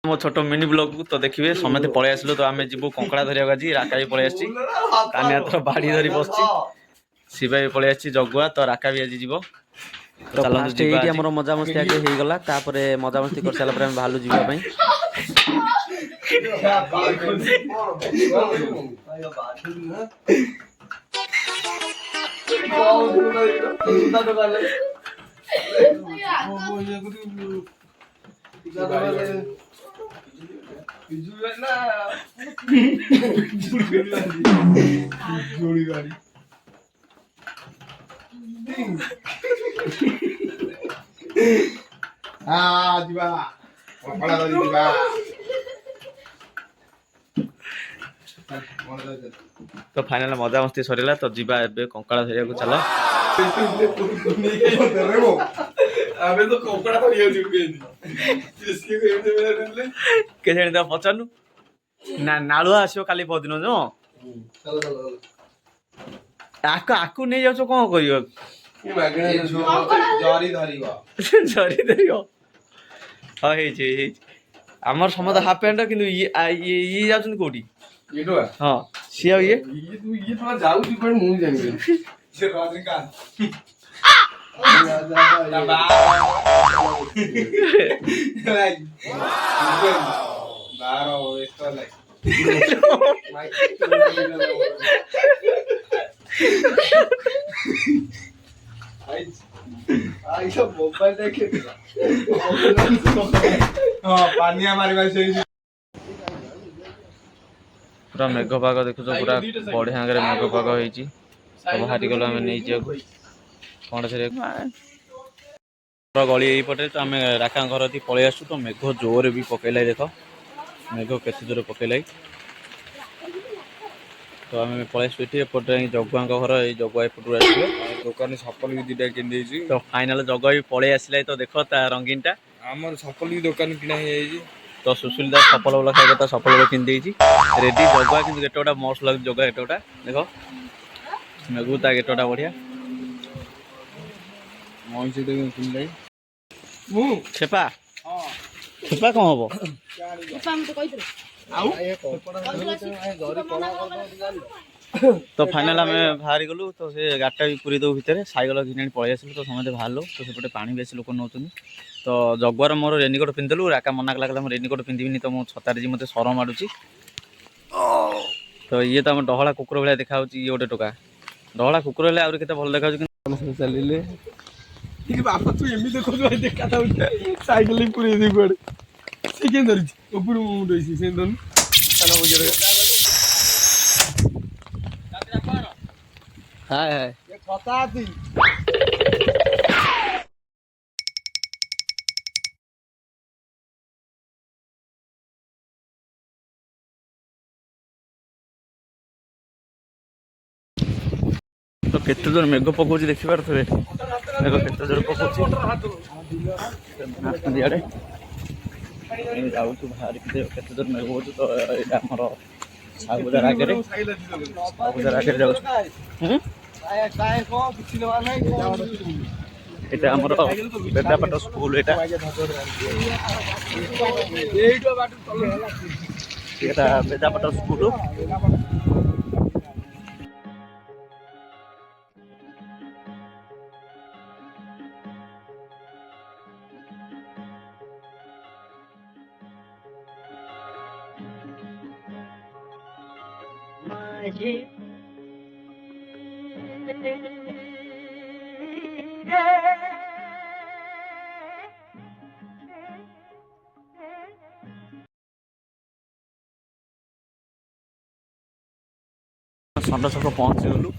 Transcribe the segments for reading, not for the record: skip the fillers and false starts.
मो छोट mini blog तो देखिए समझे पलि आसलु तो आम जीव कंकड़ा धरिया आज राका भी पलि आसी तानिया तो बाड़ी धरी बस शिवा भी पलि आसी जगुआ तो राका भी आज जीव तो फास्ट ये आम मजा मस्ती आगे हो गला मजा मस्ती कर सारा आम बाहर जावाई तो फाइनल मजा मस्ती सरला तो जीवा एबे कंकड़ा धरिया को चलो आबे तो कंकड़ा धरिया जुकेनी इसके एते बेला देले के जानि त पचानु ना नालुआ आसियो काली पदिन जो चलो चलो आको आको नै जाउछो कोन करियो ई मागणे जरी धरिबा जरी धरियो हा हे जे हमर समद हाफ पैंट किंतु ये जाउछन कोठी येडो हां सिया ये ये तो जाऊ जी पण मु जानि से रजनीकांत मोबाइल देखे पानिया मारिबा से पूरा मेघ पाग देखु पूरा बढ़िया मेघ पाग होईची सब हारी गलो हमें नहीं जाऊ कौन से गली यही पटे तो आम राका घर थी पलि आसु तो मेघ जोर भी पकेला देख मेघ केते जोर पकेला तो आम पलि एपटे जगुआ घर ये जगुआ एपटू आस दुकान सफल भी दीटा किन देजी तो फाइनल जगुआ भी पलि आसला तो देख ता रंगीन टा हमर सफल भी दुकान किना हे जाई तो सुशील दास सफल वाला खाए तो सफल वाला किन देजी रेडी जगुआ कि गेटोटा मस्त लग जगह गेटोटा देख मेघू ता गेटोटा बढ़िया मोई से तो किन दे छेपा छेपा कौन हम तो फाइनल आम बाहरी गलु तो से गाटा भी पूरी दो भितर सैकल घिनी पलि आसलु तो समझे बाहर तो सेपटे पानी बेस लोक नौ तो जगुआर मोर रेनिकोट पिंधिदेलु राका मना कला रेनिकोट पिंधि तो मो छतारे जी मत शरम माड़ुची तो ये तो आम डहला कुकुर भाया देखा ये गोटे टोका डहला कुकुर हेल्ले आउरी केते भल देखा चलिले बापा तू एमि देखो तो देखा था साइकिल पूरी दे गोड़ से के धरछि ऊपर मुंड होइछि से दन चलो बजरे हाय हाय ये छता थी तो केते जोर मेघ पकोछि देखि पारथबे मेघ केते जोर पकोछि दियाडे जाऊ तू बाहर केते जोर मेघ पकोछि तो एटा हमर सागुदार आगे रे सागुदार आगे जाऊ काय को पिछले नै एटा हमर बेदापाट स्कूल एटा एइटो बाट तले एटा बेदापाट स्कूल षंड छक पहुँची गलु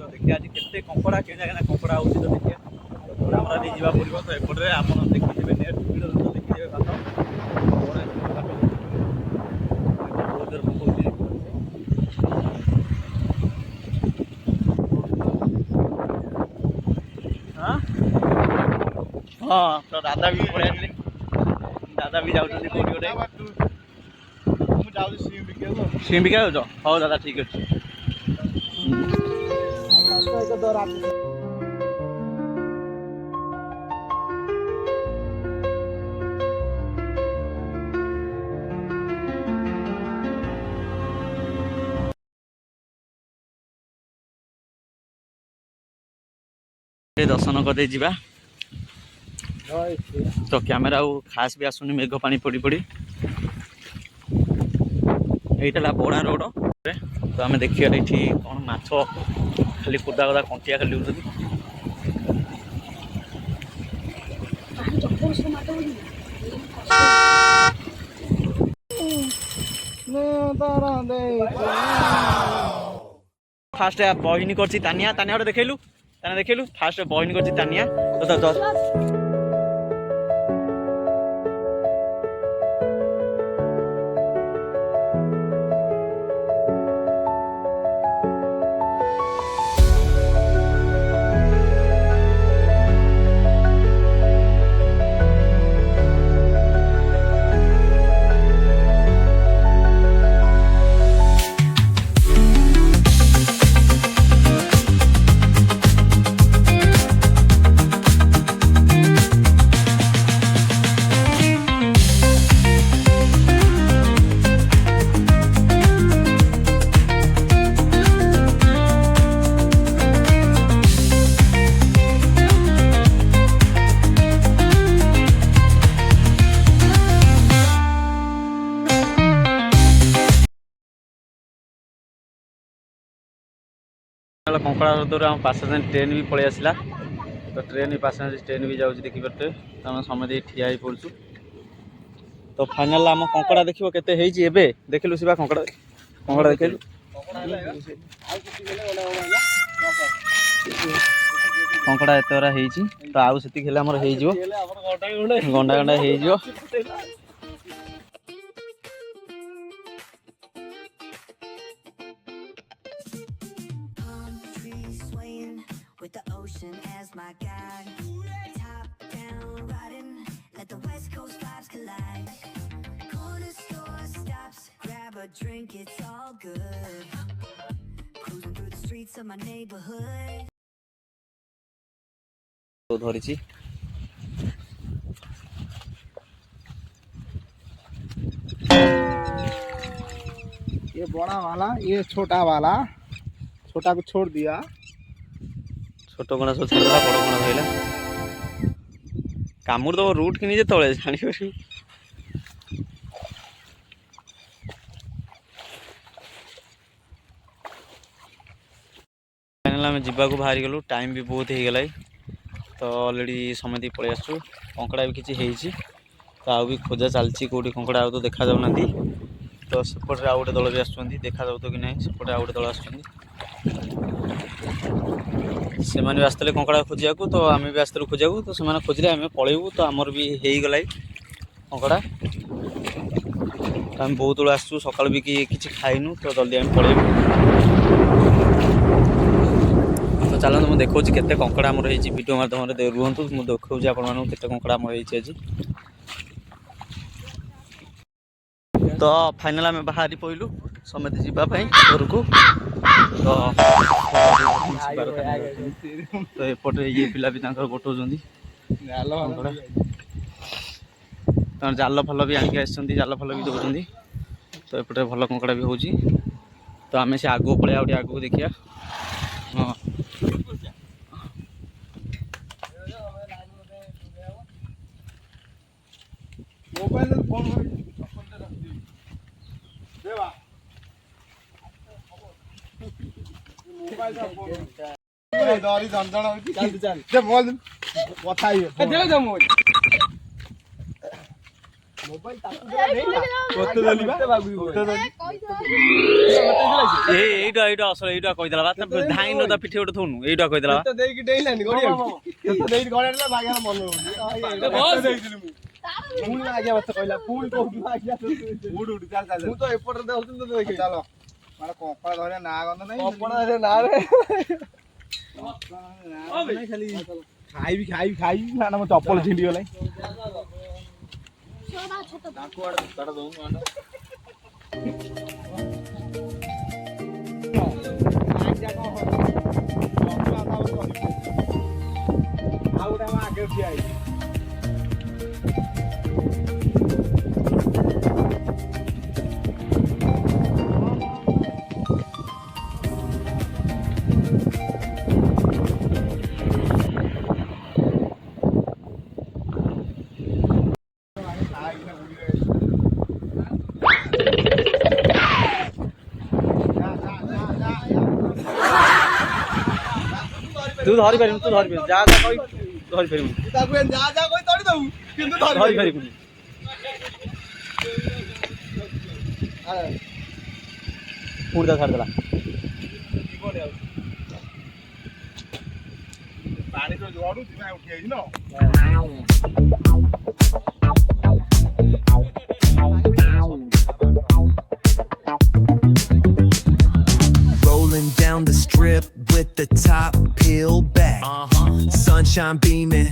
देखिए आज केते कंकड़ा के जगह कंकड़ा होची तो देखिए हमरा नहीं जीवा पड़िबो तो एपटे आपन देखिबे नेट वीडियो तो देखिबे बात हाँ तो दादा भी पड़े दादा भी जाऊँ कौटी गोटे सिम बिका हाँ दादा ठीक अच्छे दर्शन करदे ଯିବା तो कैमेरा आउ खास भी आसुनी मेघ पानी पड़ी पड़ी यहीटा बड़ा रोड तो आम देखिए ये कौन माछ खाली कुदा कुदा कंटिया खाली उठुदी फास्ट बहिनी करछि तानिया तानिया देखैलु तानिया देखैलु फास्ट बहिनी करछि तानिया तो कंकड़ा हृदय आम पासेंजर ट्रेन भी पलि आसला तो ट्रेन भी पासेंजर ट्रेन भी जाऊँ देखिपे तो समझ ठिया ही पड़ू तो फाइनाल आम कंकड़ा देखिए केते देखिलु शिवा कंकड़ा कंकड़ा देखिलु कंकड़ा एतरा तो आउ से गंडा गंडा हो with the ocean as my guide. Top down riding, let the west coast vibes collide. Corner store stops, grab a drink, it's all good. Cruising through the streets of my neighborhood. तो धरिछि ये बड़ा वाला ये छोटा वाला छोटा को छोड़ दिया छोट गणा सब छाड़ा बड़ गणा धरला कामुर दब रूट कि निजे तले जानी फाइनल आम जावाक बाहरी गलु टाइम भी बहुत हो गला तो अलरेडी समझ पलि आसु कंकड़ा भी किसी तो आउ भी खोजा चलती कौटी कंकड़ा आउ तो देखा जाऊना तो सेपटे आउ गोटे दल भी आसुँच देखा जाऊ तो कि नहीं सेपटे आउ गोटे दल आसुँच से भी आसते कंकड़ा खोजा तो आम भी आसलु खोजा तो से खोजिले आम पलैबू तो आमर भी हो गला कंकड़ा आम बहुत बेल आसू सकाल भी किसी खाइनु तो जल्दी आम पलैबू तो चलते मुझे देखा केते कंकड़ा आमर हो वीडियो माध्यम रुहतु मुझे देखा आपण केते कंकड़ा आमर हो तो फाइनल आम बाहरी पड़लु समझ जावाई घर को तो एपटे ये पिला भी गोटाऊँ जाल फल भी आनिक जाल फल भी दौरान तो एपटे भल कंकड़ा भी हो तो आम से आगू पलैया गोटे आगू देखिया हाँ मोबाइल फोन दरी झंझण चल मोबाइल कथा दे जा मोबाइल कोते दली बा कोते दली एइटा असल एइटा कहिदला बा त धाई न त पिठे उठ थुनु एइटा कहिदला बा तो देई की डेइलानी गड़िया तो देई गड़िया बागार मन होनी बस देइदिलु मु पुणी आगे बस कहला पुणी को आगे उड़ उड़ चल चल मु तो एपटर देउतन तो देख चलो मारे कपड़ा धरे ना गंध नहीं कपड़ा धरे ना रे नहीं खाली खाई ना ना चप्पल छिंडी गलाई डाकू आड़ तड़ दऊ ना ତୁ ଧରି ପାରିବୁନି ତୁ ଧରି ପାରିବୁନି ଯାହା କହି ଧରି ପାରିବୁନି ତାକୁ ଯାହା ଯାହା କହି ତଡ଼ି ଦବୁ କିନ୍ତୁ ଧରି ପାରିବୁନି ପୁଣି ତା ଛାଡ଼ିଦେଲା ପାଣି ତ ଜଡ଼ୁଛି ନା ଉଠି ଯାଇଛି ନା Rolling down the strip with the top peeled back. Sunshine beaming.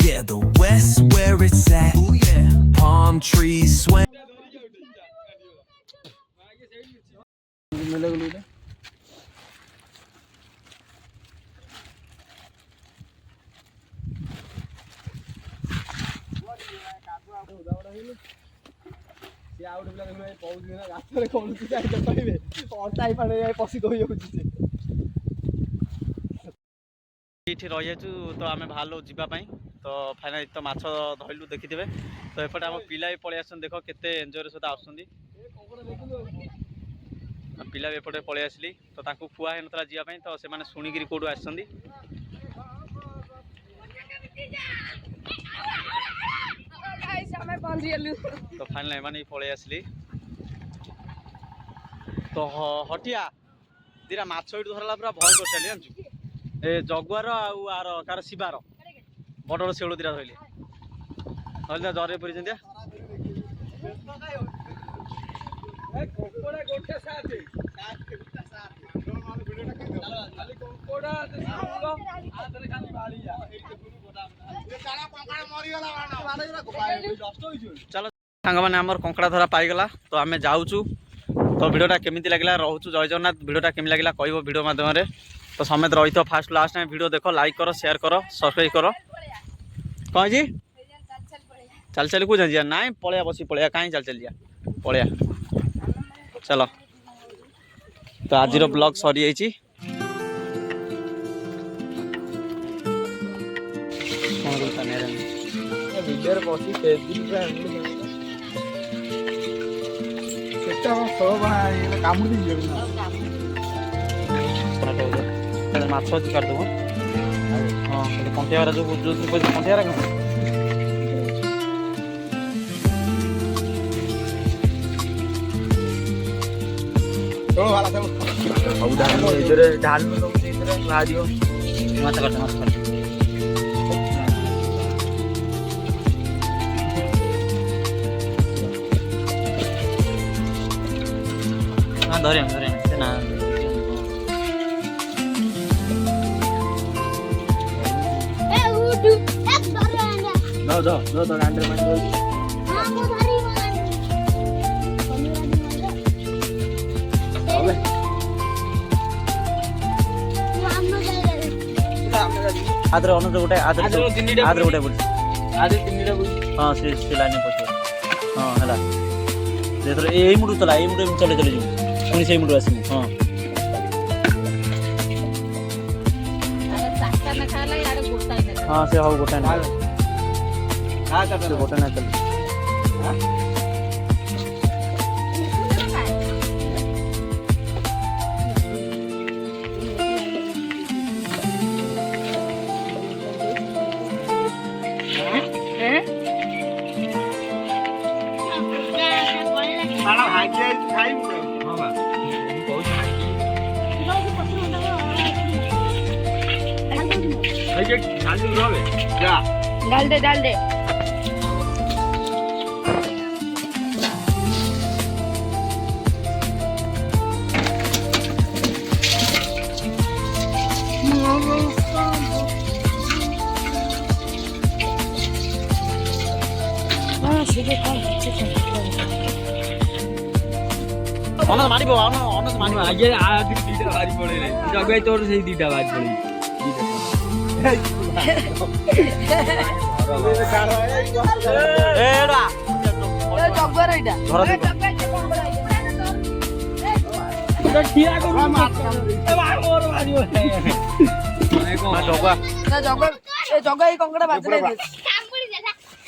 Yeah, the west where it's at. Ooh, yeah. Palm trees sway. ସେ ଆଉ ଗୋଟେ ପିଲା ଦେଖୁନ କହୁଛି ନା ରାସ୍ତାରେ କହୁଛି ଯାଇତେ କହିବେ ଅଣ୍ଟାଇ ପାଣି ପଶି କହିଯାଉଛି ସେ ଏଇଠି ରହିଯାଇଛୁ ତ ଆମେ ବାହାରିଲୁ ଯିବା ପାଇଁ ତ ଫାଇନାଲି ତ ମାଛ ଧରିଲୁ ଦେଖିଥିବେ ତ ଏପଟେ ଆମ ପିଲା ବି ପଳେଇ ଆସୁଛନ୍ତି ଦେଖ କେତେ ଏନ୍ଜୟର ସହିତ ଆସୁଛନ୍ତି ପିଲା ବି ଏପଟେ ପଳେଇ ଆସିଲି ତ ତାଙ୍କୁ କୁହା ହେଇନଥିଲା ଯିବା ପାଇଁ ତ ସେମାନେ ଶୁଣିକିରି କୋଉଠୁ ଆସିଛନ୍ତି ତ ଫାଇନାଲି ଏମାନେ ବି ପଳେଇ ଆସିଲି ତ ହଟିଆ ଦିଟା ମାଛ ଏଇଠୁ ଧରଲା ପୁରା ଭୟ କରିସାରିଲି ଜାଣିଛୁ ଏ ଜଗୁଆର ଆଉ ଆର କାର ଶିବାର ବଡ଼ ବଡ଼ ଶେଉଳ ଦିଟା ଧରିଲେ ଧରିଲେ ଜରରେ ପଡ଼ିଛନ୍ତି ଚାଲ ସାଙ୍ଗମାନେ ଆମର କଙ୍କଡ଼ା ଧରା ପାଇଗଲା ତ ଆମେ ଯାଉଛୁ ତ ଭିଡ଼ିଓଟା କେମିତି ଲାଗିଲା ରହୁଛୁ ଜୟ ଜଗନ୍ନାଥ ଭିଡ଼ିଓଟା କେମିତି ଲାଗିଲା କହିବ ଭିଡ଼ିଓ ମାଧ୍ୟମରେ ତ ସମେତ ରହିଥିବ ଫାଷ୍ଟ ଲାଷ୍ଟ ଟାଇମ୍ ଭିଡ଼ିଓ ଦେଖ ଲାଇକ୍ କର ସେୟାର କର ସବସ୍କ୍ରାଇବ୍ କର କ'ଣ ହେଇଛି ଚାଲି ଚାଲି କେଉଁ ଯିବା ନାଇଁ ପଳେଇବା ବସି ପଳେଇବା କାହିଁ ଚାଲି ଚାଲି ଯିବା ପଳେଇବା ଚାଲ ତ ଆଜିର ବ୍ଲଗ୍ ସରିଯାଇଛି ଭିଡ଼ିଓରେ ବସି ସେଟା କାମୁଡ଼ି ମାଛ ଅଛି କାଟିଦେବୁ ହଁ କଣ୍ଟିଆରା ଯେଉଁ କଣ୍ଟିଆରା କ'ଣ ସବୁ ଢାଲୁ ଏଇଥିରେ ଢାଲୁ ସବୁ ସେଇଥିରେ ବାହାରିବ ମାଛ କାଟ ମାଛ କାଟ ଧରିଆ ଧରିଆ ସେ ନା ଗାଣ୍ଡରେ ପାଣି ଆଦରେ ଅନୁଜ ଗୋଟେ ଆଦରେ ଗୋଟେ ବୁଝି ହଁ ସେ ଲାଇନ୍ ପଶିବ ହଁ ହେଲା ଯେତେବେଳେ ଏଇ ମୁଠୁ ଚଲା ଏଇ ମୁଠୁ ଚଲେଇ ଚଲେଇ ଯିବୁ ପୁଣି ସେଇ ମୁଠୁ ଆସିବୁ ହଁ ହଁ ସେ ହଉ ଗୋଟାଏ ନା ଗୋଟାଏ ନା ଚାଲ डाल दे डाल दे ଅନସ ମାରିବ ଅନସ ମାରିବ ଆଗେ ଦିଟା ବାହାରି ପଳେଇଲେ ଜଗାଇ ତୋର ସେଇ ଦିଟା ବାହାରି ପଳେଇ ଜଗା ଏଇ କଙ୍କଡା ବାଜିଲେ